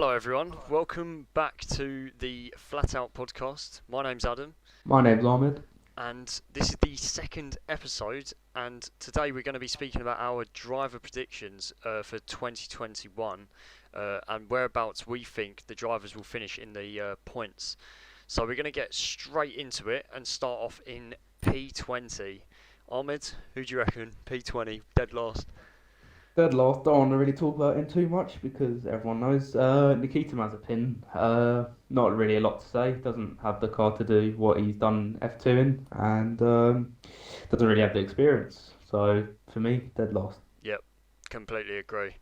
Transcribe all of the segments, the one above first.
Hello, everyone. Welcome back to the Flatout podcast. My name's Adam, My name's Ahmed. and this is the second episode. And today we're going to be speaking about our driver predictions for 2021 and whereabouts we think the drivers will finish in the points. So we're going to get straight into it and start off in P20. Ahmed, who do you reckon? P20, dead last. Dead last, don't want to really talk about him too much because everyone knows Nikita Mazepin. Not really a lot to say. Doesn't have the car to do what he's done F2 in, and doesn't really have the experience. So for me, dead last. Yep, completely agree.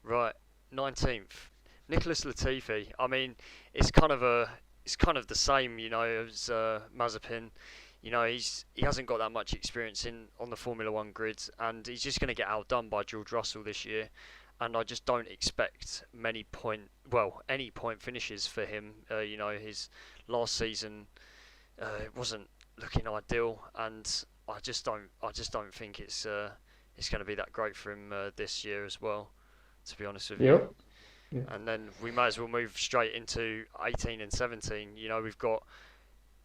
Right, 19th. Nicholas Latifi. I mean, it's kind of the same, as Mazepin. He hasn't got that much experience in on the Formula One grid, and he's just going to get outdone by George Russell this year. And I just don't expect any point finishes for him. His last season it wasn't looking ideal, and I just don't think it's going to be that great for him this year as well. To be honest with you. Yep. Yeah. And then we might as well move straight into 18 and 17. We've got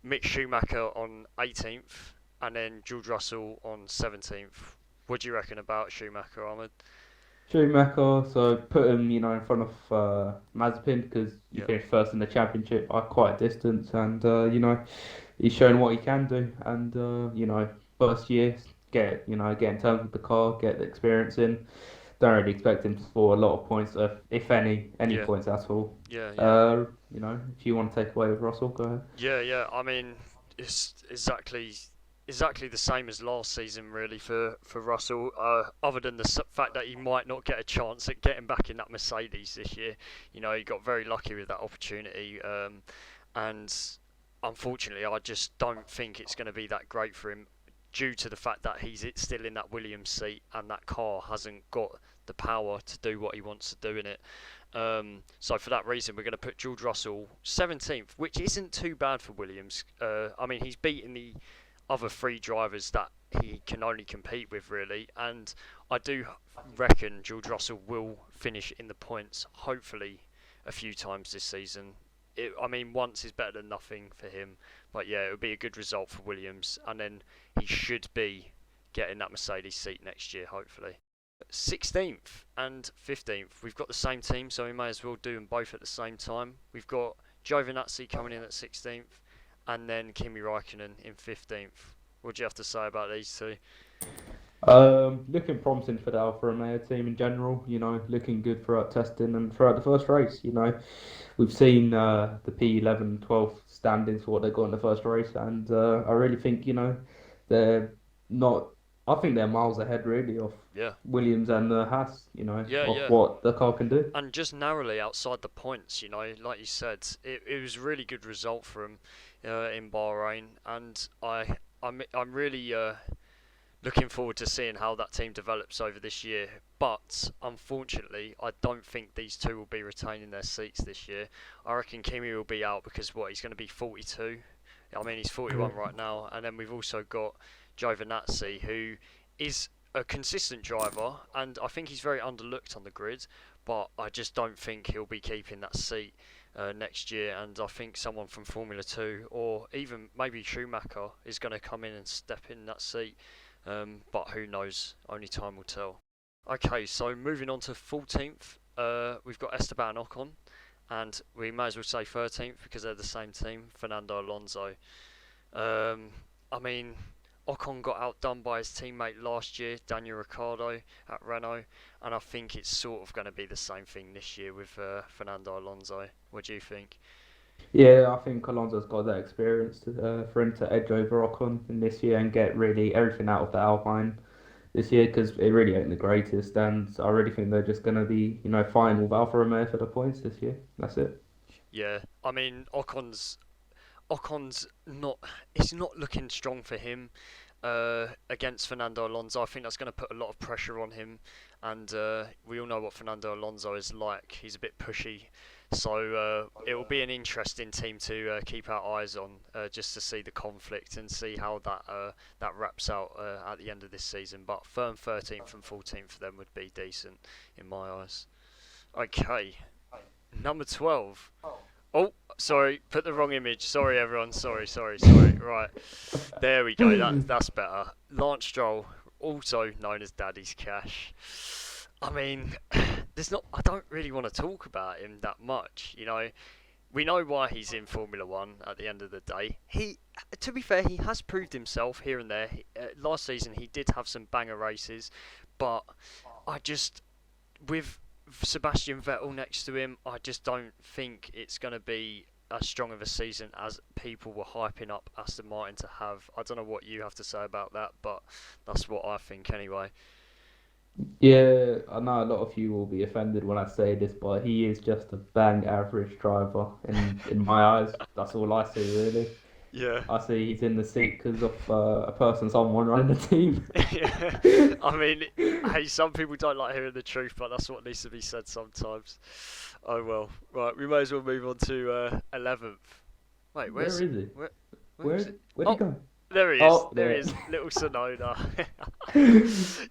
Mick Schumacher on 18th, and then George Russell on 17th. What do you reckon about Schumacher, Ahmed? Schumacher, so put him, in front of Mazepin because he Yep. finished first in the championship by quite a distance, and he's shown what he can do. And first year, get in terms with the car, get the experience in. Don't really expect him to score a lot of points, if any Yeah. points at all. Yeah. Yeah. If you want to take away with Russell, go ahead. Yeah. Yeah. I mean, it's exactly the same as last season, really, for Russell. Other than the fact that he might not get a chance at getting back in that Mercedes this year. He got very lucky with that opportunity, and unfortunately, I just don't think it's going to be that great for him due to the fact that he's still in that Williams seat and that car hasn't got the power to do what he wants to do in it. So for that reason, we're going to put George Russell 17th, which isn't too bad for Williams. I mean, he's beaten the other three drivers that he can only compete with, really, and I do reckon George Russell will finish in the points, hopefully, a few times this season. I mean, once is better than nothing for him, but yeah, it would be a good result for Williams, and then he should be getting that Mercedes seat next year, hopefully. 16th and 15th, we've got the same team, so we may as well do them both at the same time. We've got Giovinazzi coming in at 16th, and then Kimi Raikkonen in 15th. What do you have to say about these two? Looking promising for the Alfa Romeo team in general. Looking good throughout testing and throughout the first race. We've seen the P11, 12 standings for what they got in the first race, and I really think they're not. I think they're miles ahead really of Yeah, Williams and Haas. yeah, Of yeah. what the car can do. And just narrowly outside the points, like you said, it was a really good result for him in Bahrain, and I'm really looking forward to seeing how that team develops over this year. But unfortunately, I don't think these two will be retaining their seats this year. I reckon Kimi will be out because he's going to be 42. I mean, he's 41 right now, and then we've also got Giovinazzi, who is a consistent driver, and I think he's very underlooked on the grid. But I just don't think he'll be keeping that seat next year, and I think someone from Formula 2 or even maybe Schumacher is going to come in and step in that seat. But who knows? Only time will tell. Okay, so moving on to 14th, we've got Esteban Ocon, and we may as well say 13th because they're the same team, Fernando Alonso. I mean, Ocon got outdone by his teammate last year, Daniel Ricciardo at Renault, and I think it's sort of going to be the same thing this year with Fernando Alonso. What do you think? Yeah, I think Alonso's got that experience for him to edge over Ocon in this year and get really everything out of the Alpine this year because it really ain't the greatest. And I really think they're just going to be, fighting with Alfa Romeo for the points this year. That's it. Yeah, I mean Ocon's not. It's not looking strong for him against Fernando Alonso. I think that's going to put a lot of pressure on him, and we all know what Fernando Alonso is like. He's a bit pushy, so it will be an interesting team to keep our eyes on, just to see the conflict and see how that wraps out at the end of this season. But firm 13th and 14th for them would be decent in my eyes. Okay, Number 12. Oh, sorry, put the wrong image. Sorry, everyone. Sorry. Right, there we go. That's better. Lance Stroll, also known as Daddy's Cash. I mean, there's not. I don't really want to talk about him that much. We know why he's in Formula One. At the end of the day, to be fair, he has proved himself here and there. Last season, he did have some banger races, but I just with Sebastian Vettel next to him, I just don't think it's going to be as strong of a season as people were hyping up Aston Martin to have. I don't know what you have to say about that, but that's what I think anyway. Yeah, I know a lot of you will be offended when I say this, but he is just a bang average driver in my eyes. That's all I see, really. Yeah. I see he's in the seat because of a person, someone running the team. Yeah. I mean, hey, some people don't like hearing the truth, but that's what needs to be said sometimes. Oh well. Right, we may as well move on to 11th. Wait, Where is he? where, where is Where it? where'd he Oh, go? there he is. Oh, There he there. is. Little Sonoda.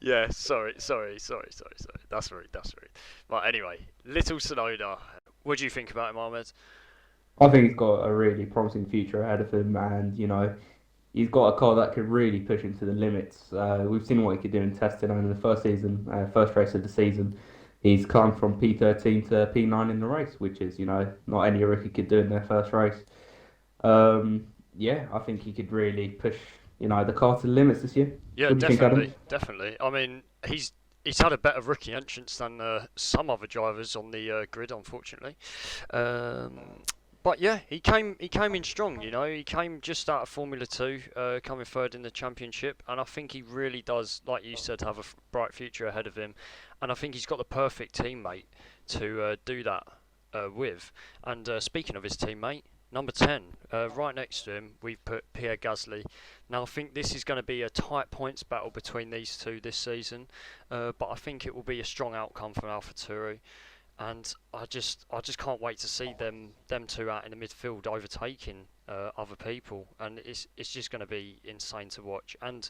Yeah, sorry. That's rude. Right, anyway, Little Sonoda. What do you think about him, Ahmed? I think he's got a really promising future ahead of him, and he's got a car that could really push him to the limits. We've seen what he could do in testing, and in the first season, first race of the season, he's climbed from P13 to P9 in the race, which is not any rookie could do in their first race. Yeah, I think he could really push the car to the limits this year. Yeah, What do you think, Adam? definitely. I mean, he's had a better rookie entrance than some other drivers on the grid, unfortunately. Um, but yeah, he came in strong. He came just out of Formula Two, coming third in the championship, and I think he really does, like you said, have a bright future ahead of him. And I think he's got the perfect teammate to do that with. And speaking of his teammate, number 10, right next to him, we've put Pierre Gasly. Now, I think this is going to be a tight points battle between these two this season, but I think it will be a strong outcome from AlphaTauri, and I just can't wait to see them two out in the midfield overtaking other people, and it's just going to be insane to watch, and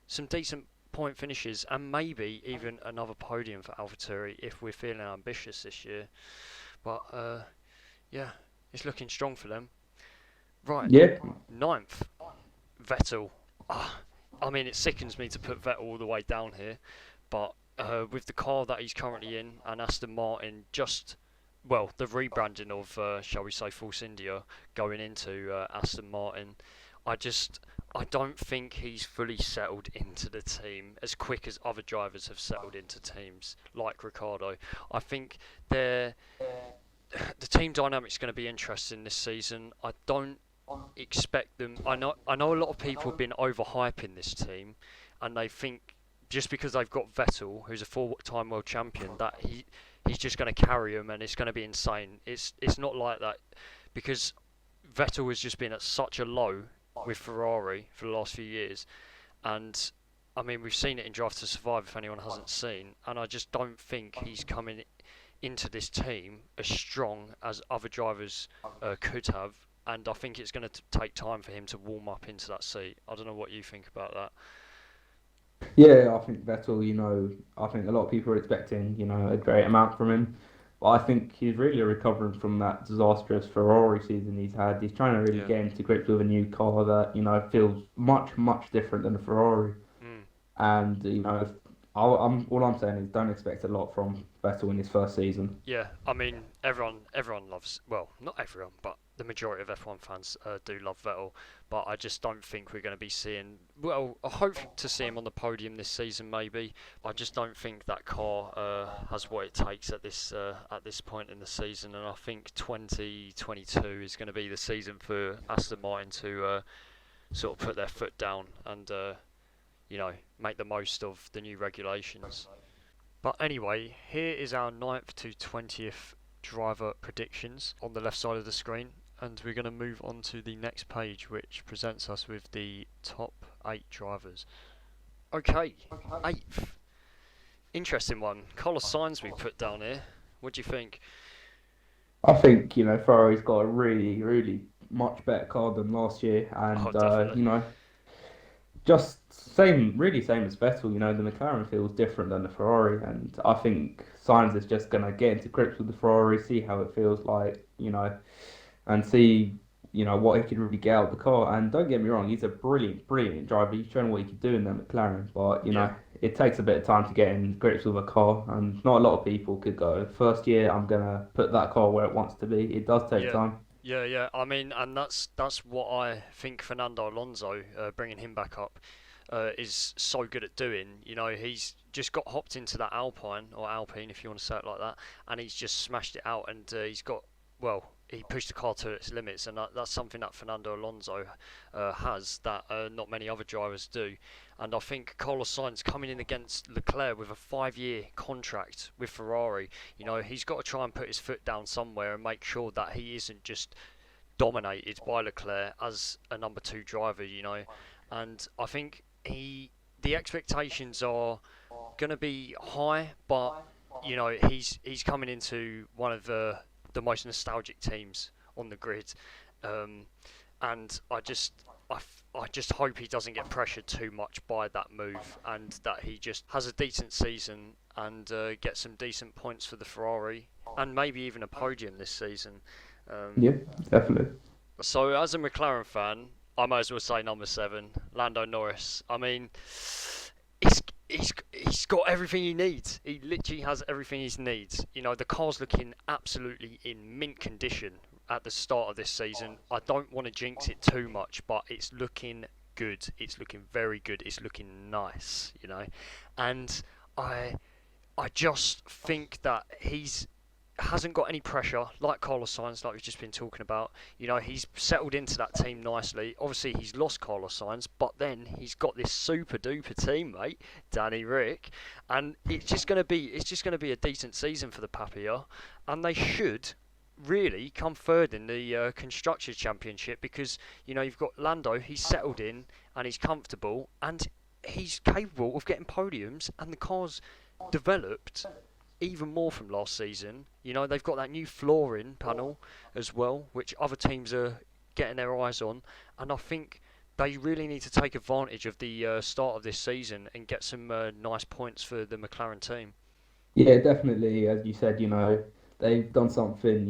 some decent point finishes, and maybe even another podium for AlphaTauri if we're feeling ambitious this year. But yeah, it's looking strong for them. Right, Yeah, ninth, Vettel. Ah, I mean, it sickens me to put Vettel all the way down here, but with the car that he's currently in and Aston Martin well, the rebranding of, shall we say, Force India going into Aston Martin, I don't think he's fully settled into the team as quick as other drivers have settled into teams like Ricardo. I think they're the team dynamic's going to be interesting this season. I don't expect them. I know a lot of people have been overhyping this team, and they think just because they've got Vettel, who's a four-time world champion, that he's just going to carry them and it's going to be insane. It's not like that, because Vettel has just been at such a low with Ferrari for the last few years, and I mean, we've seen it in Drive to Survive if anyone hasn't seen, and I just don't think he's coming into this team as strong as other drivers could have, and I think it's going to take time for him to warm up into that seat. I don't know what you think about that. yeah, I think Vettel, I think a lot of people are expecting, a great amount from him. But I think he's really recovering from that disastrous Ferrari season he's had. He's trying to really Yeah. get into grips with a new car that, feels much, much different than a Ferrari. Mm. And, all I'm saying is don't expect a lot from Vettel in his first season. Yeah, I mean, everyone loves, well, not everyone, but the majority of F1 fans do love Vettel, but I just don't think we're going to be seeing, well, I hope to see him on the podium this season maybe. I just don't think that car has what it takes at this point in the season, and I think 2022 is going to be the season for Aston Martin to sort of put their foot down and make the most of the new regulations. But anyway, here is our ninth to 20th driver predictions on the left side of the screen, and we're going to move on to the next page, which presents us with the top 8 drivers. Okay, 8th. Interesting one. Carlos Sainz we put down here. What do you think? I think, Ferrari's got a really, really much better car than last year. Oh, And, definitely. just same, really same as Vettel. You know, the McLaren feels different than the Ferrari, and I think Sainz is just gonna get into grips with the Ferrari, see how it feels like, and see, what he can really get out of the car. And don't get me wrong, he's a brilliant, brilliant driver. He's shown what he can do in the McLaren, but Yeah. it takes a bit of time to get in grips with a car, and not a lot of people could go, first year, I'm gonna put that car where it wants to be. It does take Yeah, time. yeah. I mean, and that's what I think Fernando Alonso, bringing him back up, is so good at doing. You know, he's just got hopped into that Alpine or Alpine, if you want to say it like that, and he's just smashed it out. And he's got, well, he pushed the car to its limits, and that's something that Fernando Alonso has that not many other drivers do. And I think Carlos Sainz coming in against Leclerc with a 5-year contract with Ferrari, you know, he's got to try and put his foot down somewhere and make sure that he isn't just dominated by Leclerc as a number two driver, you know. And I think the expectations are going to be high, but you know, he's coming into one of the most nostalgic teams on the grid, um, and I just hope he doesn't get pressured too much by that move, and that he just has a decent season and gets some decent points for the Ferrari, and maybe even a podium this season. Um, Yeah, definitely. so as a McLaren fan, I might as well say number 7, Lando Norris. I mean, he's he's got everything he needs. He literally has everything he needs. You know, the car's looking absolutely in mint condition at the start of this season. I don't want to jinx it too much, but it's looking good. It's looking very good. It's looking nice, you know. And I I just think that he's hasn't got any pressure like Carlos Sainz, like we've just been talking about. You know, he's settled into that team nicely. Obviously, he's lost Carlos Sainz, but then he's got this super duper teammate, Danny Rick, and it's just gonna be a decent season for the Papilla, and they should really come third in the constructors championship, because you know you've got Lando, he's settled in and he's comfortable and he's capable of getting podiums, and the car's developed even more from last season. You know, they've got that new flooring panel as well, which other teams are getting their eyes on, and I think they really need to take advantage of the start of this season and get some nice points for the McLaren team. Yeah, definitely. As you said, they've done something,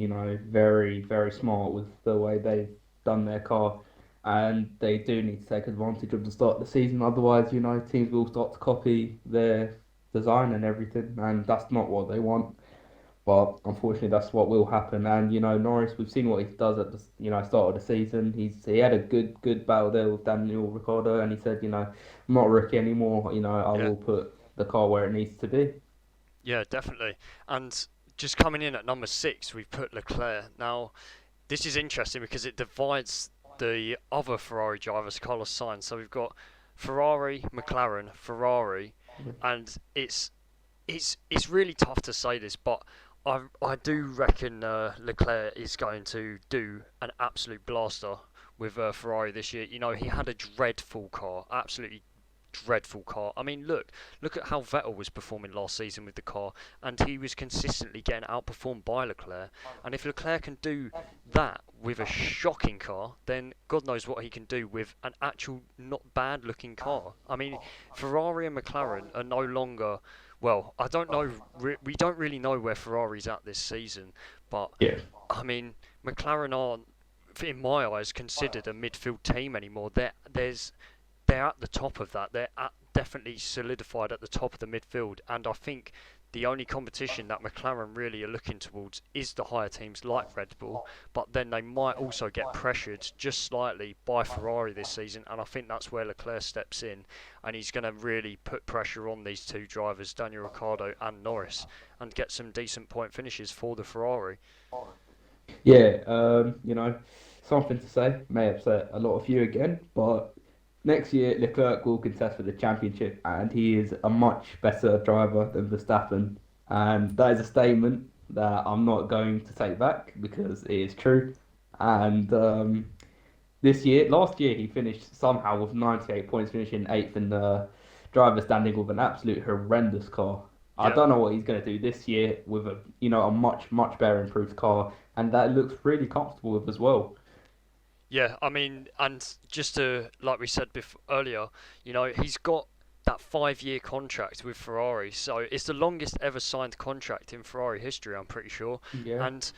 very, very smart with the way they've done their car. And they do need to take advantage of the start of the season. Otherwise, teams will start to copy their design and everything. And that's not what they want. But unfortunately, that's what will happen. And, Norris, we've seen what he does at the, start of the season. He had a good battle there with Daniel Ricciardo. And he said, I'm not rookie anymore. I Yeah, will put the car where it needs to be. yeah, definitely. And just coming in at number 6, we've put Leclerc. Now, this is interesting because it divides the other Ferrari drivers, Carlos Sainz. So we've got Ferrari, McLaren, Ferrari, and it's really tough to say this, but I do reckon Leclerc is going to do an absolute blaster with Ferrari this year. You know, he had a dreadful car, absolutely dreadful car. I mean, look at how Vettel was performing last season with the car, and he was consistently getting outperformed by Leclerc. And if Leclerc can do that with a shocking car, then God knows what he can do with an actual not bad looking car. I mean, Ferrari and McLaren are no longer, well, I don't know, we don't really know where Ferrari's at this season, but Yeah. I mean, McLaren aren't, in my eyes, considered a midfield team anymore. They're at the top of that. Definitely solidified at the top of the midfield, and I think the only competition that McLaren really are looking towards is the higher teams like Red Bull, but then they might also get pressured just slightly by Ferrari this season, and I think that's where Leclerc steps in, and he's going to really put pressure on these two drivers, Daniel Ricciardo and Norris, and get some decent point finishes for the Ferrari. Yeah, something to say. May upset a lot of you again, but next year Leclerc will contest for the championship, and he is a much better driver than Verstappen. And that is a statement that I'm not going to take back because it is true. And last year, he finished somehow with 98 points, finishing eighth in the driver standing with an absolute horrendous car. I Yeah, don't know what he's going to do this year with a much better improved car, and that looks really comfortable with as well. Yeah, I mean, and just to, like we said earlier, he's got that 5-year contract with Ferrari, so it's the longest ever signed contract in Ferrari history, I'm pretty sure. Yeah, And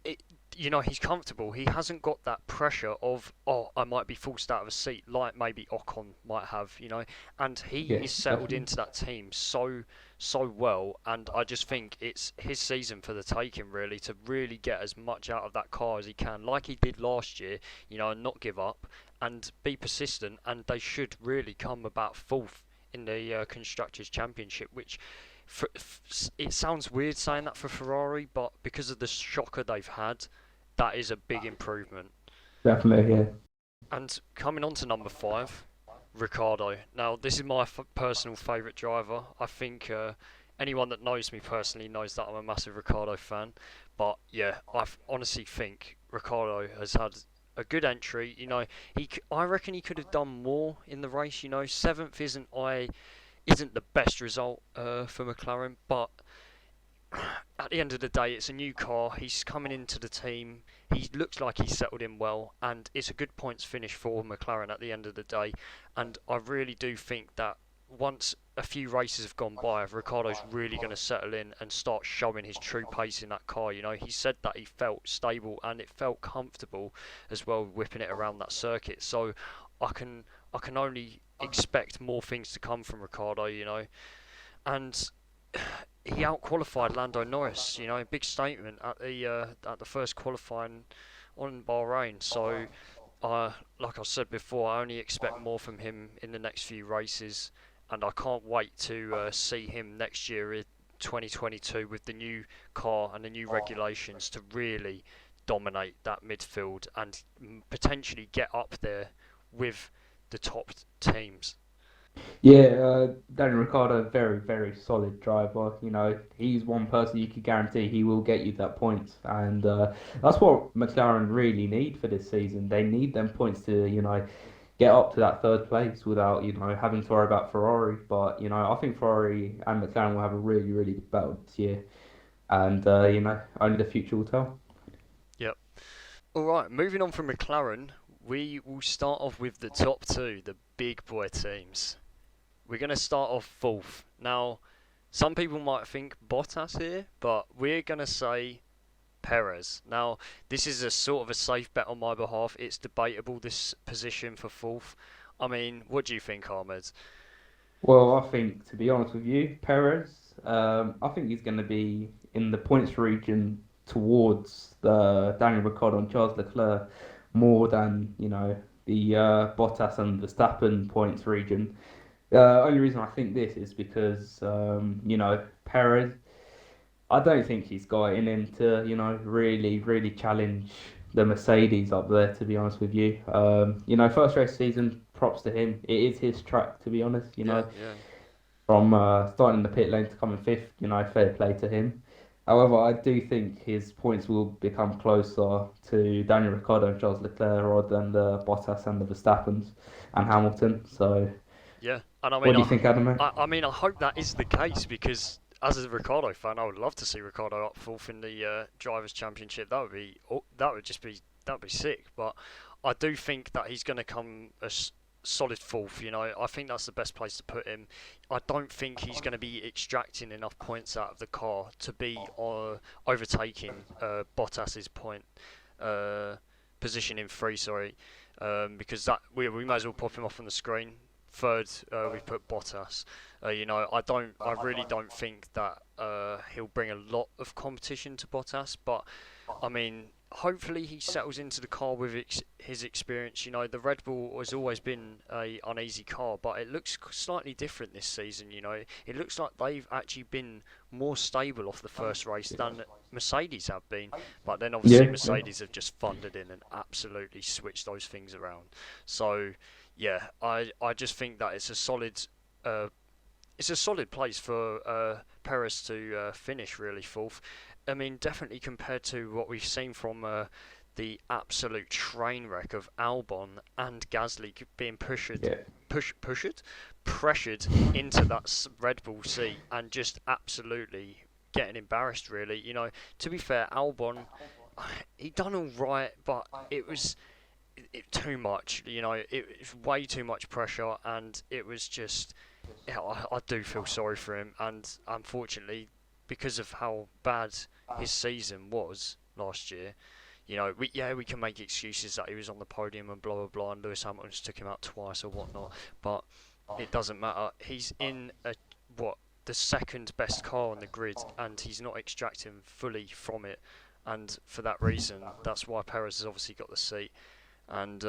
it, he's comfortable. He hasn't got that pressure of, oh, I might be forced out of a seat like maybe Ocon might have. And he yeah, is settled definitely. into that team so well. And I just think it's his season for the taking, really, to really get as much out of that car as he can, like he did last year, and not give up and be persistent. And they should really come about fourth in the constructors championship, which it sounds weird saying that for Ferrari, but because of the shocker they've had, that is a big improvement. Definitely, yeah. And coming on to number five, Ricardo. Now, this is my personal favourite driver. I think anyone that knows me personally knows that I'm a massive Ricardo fan. But yeah, honestly think Ricardo has had a good entry. I reckon he could have done more in the race. Seventh isn't the best result for McLaren, but at the end of the day, it's a new car. He's coming into the team. He looks like he's settled in well, and it's a good points finish for McLaren at the end of the day. And I really do think that once a few races have gone by, Ricciardo's really going to settle in and start showing his true pace in that car. He said that he felt stable and it felt comfortable as well, whipping it around that circuit. So I can I can only expect more things to come from Ricciardo. And he outqualified Lando Norris. Big statement at the first qualifying on Bahrain. So, like I said before, I only expect more from him in the next few races, and I can't wait to see him next year in 2022 with the new car and the new regulations to really dominate that midfield and potentially get up there with the top teams. Yeah, Daniel Ricciardo, very, very solid driver. He's one person you could guarantee he will get you that points, and that's what McLaren really need for this season. They need them points to, get up to that third place without, having to worry about Ferrari. But I think Ferrari and McLaren will have a really, really good battle this year, and only the future will tell. Yep. All right, moving on from McLaren, we will start off with the top two, the big boy teams. We're going to start off fourth. Now, some people might think Bottas here, but we're going to say Perez. Now, this is a sort of a safe bet on my behalf. It's debatable, this position for fourth. I mean, what do you think, Ahmed? Well, I think, to be honest with you, Perez, I think he's going to be in the points region towards the Daniel Ricciardo and Charles Leclerc more than, the Bottas and Verstappen points region. Only reason I think this is because, Perez, I don't think he's got it in him to, really, really challenge the Mercedes up there, to be honest with you. First race season, props to him. It is his track, to be honest, Yeah, yeah. from starting in the pit lane to coming fifth, fair play to him. However, I do think his points will become closer to Daniel Ricciardo and Charles Leclerc rather than the Bottas and the Verstappens and Hamilton. So, Yeah, and I what mean, do you think, Adam? I hope that is the case because as a Ricardo fan, I would love to see Ricardo up fourth in the drivers' championship. That would be sick. But I do think that he's going to come a solid fourth. I think that's the best place to put him. I don't think he's going to be extracting enough points out of the car to be overtaking Bottas's point uh, position in three. Sorry, because that we might as well pop him off on the screen. Third, we put Bottas. I really don't think that he'll bring a lot of competition to Bottas, but I mean, hopefully he settles into the car with his experience. The Red Bull has always been a uneasy car, but it looks slightly different this season. It looks like they've actually been more stable off the first race than Mercedes have been. But then obviously Yeah, yeah. Mercedes have just thundered in and absolutely switched those things around. So yeah, I just think that uh, it's a solid place for Perez to finish really fourth. I mean, definitely compared to what we've seen from the absolute train wreck of Albon and Gasly being Yeah. pressured into that Red Bull seat and just absolutely getting embarrassed. Really, to be fair, Albon he done all right, but too much. It's way too much pressure, and it was just. Yeah, I do feel sorry for him, and unfortunately, because of how bad his season was last year, we can make excuses that he was on the podium and blah blah blah, and Lewis Hamilton just took him out twice or whatnot, but it doesn't matter. He's in what the second best car on the grid, and he's not extracting fully from it, and for that reason, that's why Perez has obviously got the seat, and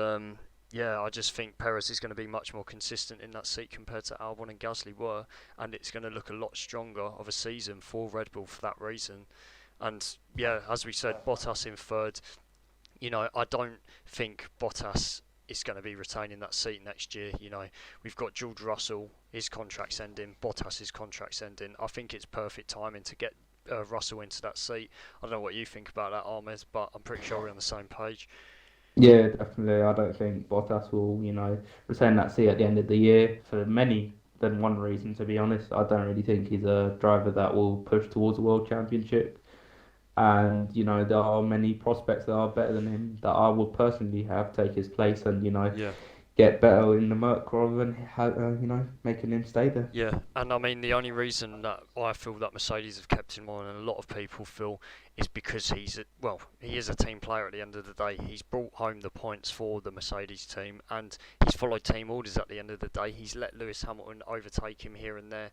yeah, I just think Perez is going to be much more consistent in that seat compared to Albon and Gasly were, and it's going to look a lot stronger of a season for Red Bull for that reason. And yeah, as we said, Bottas in third. I don't think Bottas is going to be retaining that seat next year. We've got George Russell, his contract's ending, Bottas's contract's ending. I think it's perfect timing to get Russell into that seat. I don't know what you think about that, Ahmed, but I'm pretty sure we're on the same page. Yeah, definitely. I don't think Bottas will, retain that seat at the end of the year for many than one reason, to be honest. I don't really think he's a driver that will push towards a world championship. And, there are many prospects that are better than him that I would personally have take his place and, Yeah. get better in the Merc rather than, making him stay there. Yeah, and I mean the only reason that I feel that Mercedes have kept him on, and a lot of people feel, is because he is a team player at the end of the day. He's brought home the points for the Mercedes team, and he's followed team orders at the end of the day. He's let Lewis Hamilton overtake him here and there,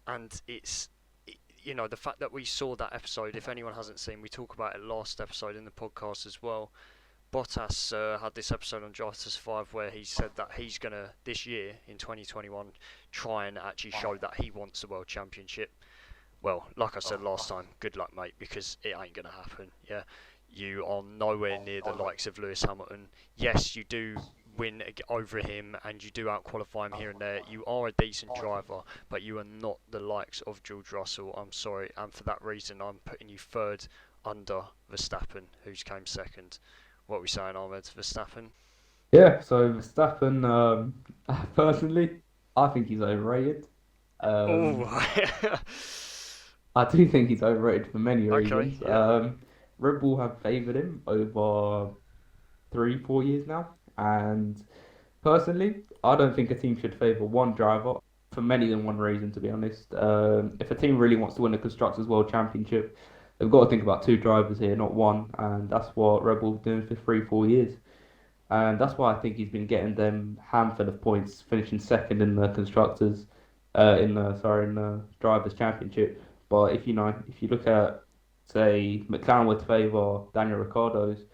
and the fact that we saw that episode. If anyone hasn't seen, we talk about it last episode in the podcast as well. Bottas had this episode on Drive to Survive where he said that he's going to, this year, in 2021, try and actually show that he wants a world championship. Well, like I said last time, good luck, mate, because it ain't going to happen. Yeah, you are nowhere near the likes of Lewis Hamilton. Yes, you do win over him and you do out-qualify him here and there. You are a decent driver, but you are not the likes of George Russell. I'm sorry, and for that reason, I'm putting you third under Verstappen, who's came second. What are we saying, Ahmed? Verstappen? Yeah, so Verstappen, personally, I think he's overrated. Um, Oh, I do think he's overrated for many okay, reasons. yeah, Red Bull have favoured him over 3, 4 years now, and personally, I don't think a team should favour one driver for many than one reason, to be honest. If a team really wants to win the Constructors' World Championship, they've got to think about two drivers here, not one, and that's what Red Bull's doing for 3, 4 years. And that's why I think he's been getting them handful of points, finishing second in the constructors, in the drivers' championship. But if you look at, say, McLaren would favour Daniel Ricciardo's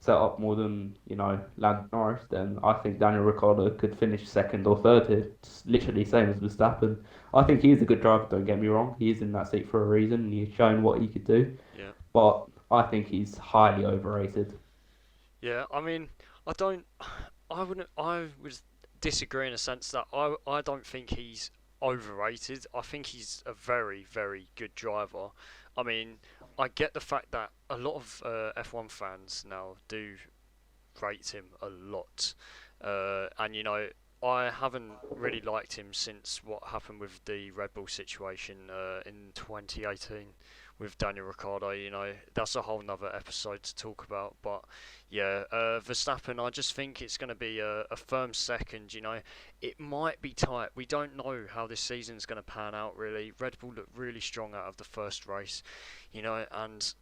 set up more than Lando Norris, then I think Daniel Ricciardo could finish second or third here. It's literally same as Verstappen. I think he's a good driver. Don't get me wrong. He's in that seat for a reason. And he's shown what he could do. yeah, But I think he's highly overrated. yeah. I mean, I don't, I wouldn't, I would disagree in a sense that I don't think he's overrated. I think he's a very, very good driver. I mean, I get the fact that a lot of F1 fans now do rate him a lot. And I haven't really liked him since what happened with the Red Bull situation in 2018 with Daniel Ricciardo. That's a whole nother episode to talk about. But yeah, Verstappen, I just think it's going to be a firm second. It might be tight. We don't know how this season's going to pan out, really. Red Bull looked really strong out of the first race, and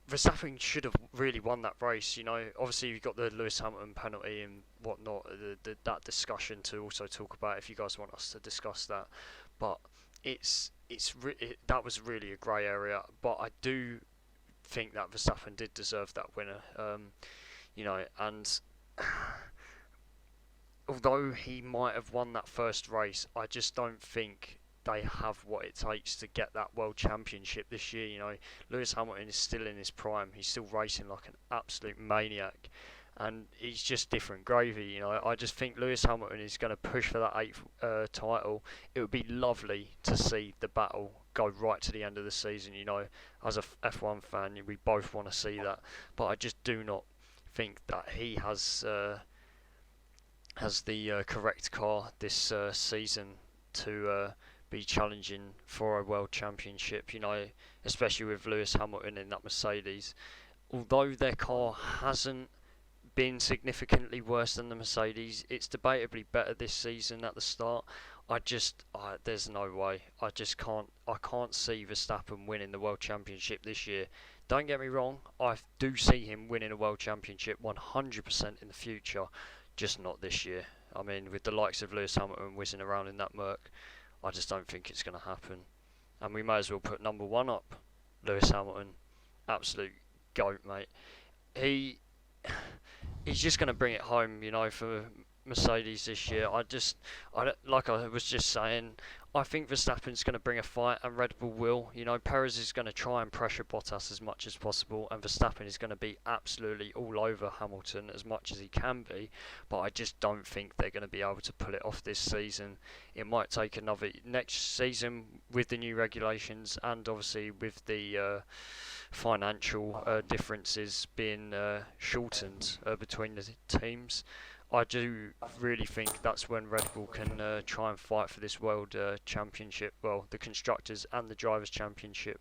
Verstappen should have really won that race. Obviously you've got the Lewis Hamilton penalty and whatnot, that discussion to also talk about if you guys want us to discuss that. But that was really a grey area. But I do think that Verstappen did deserve that winner. And although he might have won that first race, I just don't think they have what it takes to get that world championship this year. Lewis Hamilton is still in his prime. He's still racing like an absolute maniac, and he's just different gravy. I just think Lewis Hamilton is going to push for that eighth title. It would be lovely to see the battle go right to the end of the season. As a F1 fan, we both want to see that, but I just do not think that he has the correct car this season to be challenging for a world championship, especially with Lewis Hamilton in that Mercedes. Although their car hasn't been significantly worse than the Mercedes. It's debatably better this season at the start. There's no way. I can't see Verstappen winning the World Championship this year. Don't get me wrong, I do see him winning a World Championship 100% in the future, just not this year. I mean, with the likes of Lewis Hamilton whizzing around in that Merc, I just don't think it's going to happen. And we may as well put number one up. Lewis Hamilton, absolute goat, mate. He he's just going to bring it home, for Mercedes this year. Like I was just saying, I think Verstappen's going to bring a fight, and Red Bull will. Perez is going to try and pressure Bottas as much as possible, and Verstappen is going to be absolutely all over Hamilton as much as he can be. But I just don't think they're going to be able to pull it off this season. It might take another next season with the new regulations, and obviously with the financial differences being shortened between the teams. I do really think that's when Red Bull can try and fight for this World Championship, well, the Constructors and the Drivers' Championship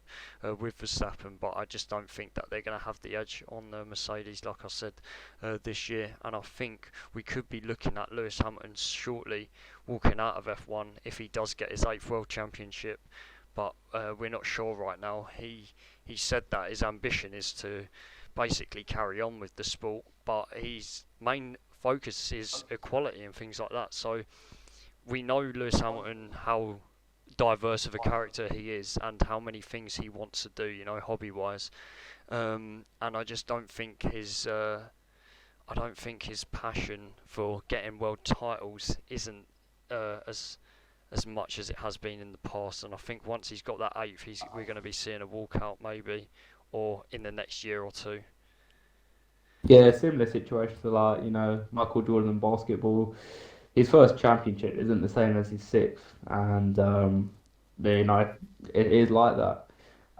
with Verstappen, but I just don't think that they're going to have the edge on the Mercedes, like I said, this year. And I think we could be looking at Lewis Hamilton shortly walking out of F1 if he does get his 8th World Championship, but we're not sure right now. He said that his ambition is to basically carry on with the sport, but his main focus is equality and things like that. So we know Lewis Hamilton, how diverse of a character he is and how many things he wants to do, hobby-wise. And I just don't think his passion for getting world titles isn't as much as it has been in the past. And I think once he's got that 8th, we're going to be seeing a walkout maybe, or in the next year or two. Yeah, similar situation to Michael Jordan in basketball. His first championship isn't the same as his 6th, and it is like that.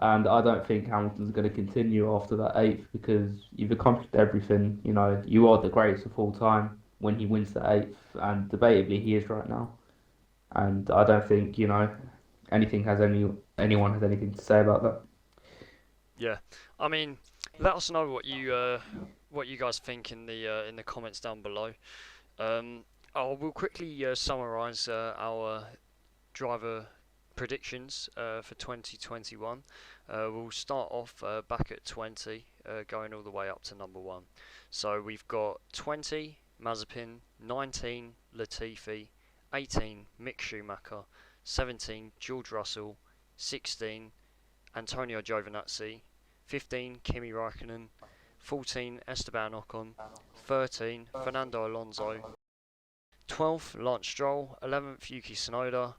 And I don't think Hamilton's going to continue after that 8th because you've accomplished everything. You are the greatest of all time when he wins the 8th, and debatably he is right now. And I don't think anyone has anything to say about that. Yeah, I mean, let us know what you guys think in the comments down below. I will quickly summarise our driver predictions for 2021. We'll start off back at 20, going all the way up to number 1. So we've got 20 Mazepin, 19 Latifi, 18 Mick Schumacher, 17 George Russell, 16 Antonio Giovinazzi, 15 Kimi Raikkonen, 14 Esteban Ocon, 13 Fernando Alonso, 12th Lance Stroll, 11th Yuki Tsunoda,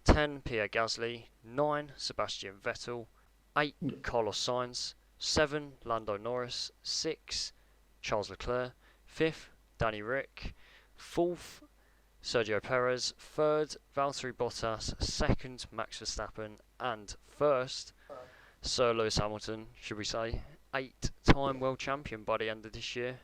10 Pierre Gasly, 9 Sebastian Vettel, 8 Carlos Sainz, 7 Lando Norris, 6 Charles Leclerc, 5th Danny Rick, 4th Sergio Perez, 3rd Valtteri Bottas, 2nd Max Verstappen, and 1st Sir Lewis Hamilton, should we say, 8-time world champion by the end of this year.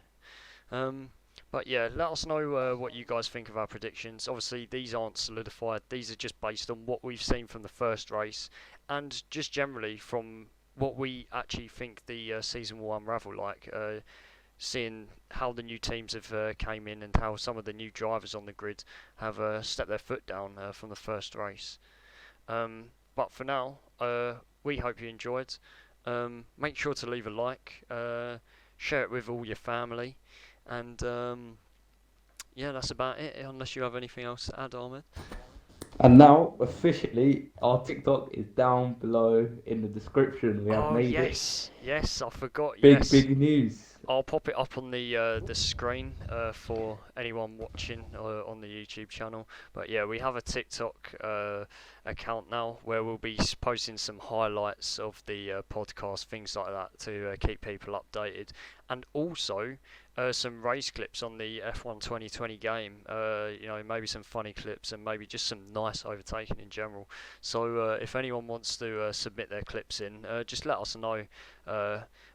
But yeah, let us know what you guys think of our predictions. Obviously, these aren't solidified. These are just based on what we've seen from the first race and just generally from what we actually think the season will unravel like. Seeing how the new teams have came in and how some of the new drivers on the grid have stepped their foot down from the first race. But for now, we hope you enjoyed. Make sure to leave a like, share it with all your family, and yeah, that's about it, unless you have anything else to add, Ahmed. And now, officially, our TikTok is down below in the description. We have Oh made yes, yes, I forgot. it. Yes, Big news. I'll pop it up on the screen for anyone watching on the YouTube channel. But yeah, we have a TikTok account now where we'll be posting some highlights of the podcast, things like that, to keep people updated, and also some race clips on the F1 2020 game. Maybe some funny clips and maybe just some nice overtaking in general. So if anyone wants to submit their clips in, just let us know.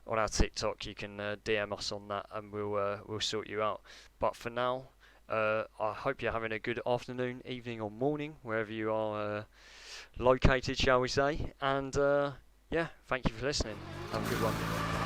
On our TikTok, you can DM us on that, and we'll sort you out. But for now, I hope you're having a good afternoon, evening, or morning, wherever you are located, shall we say. And yeah, thank you for listening. Have a good one.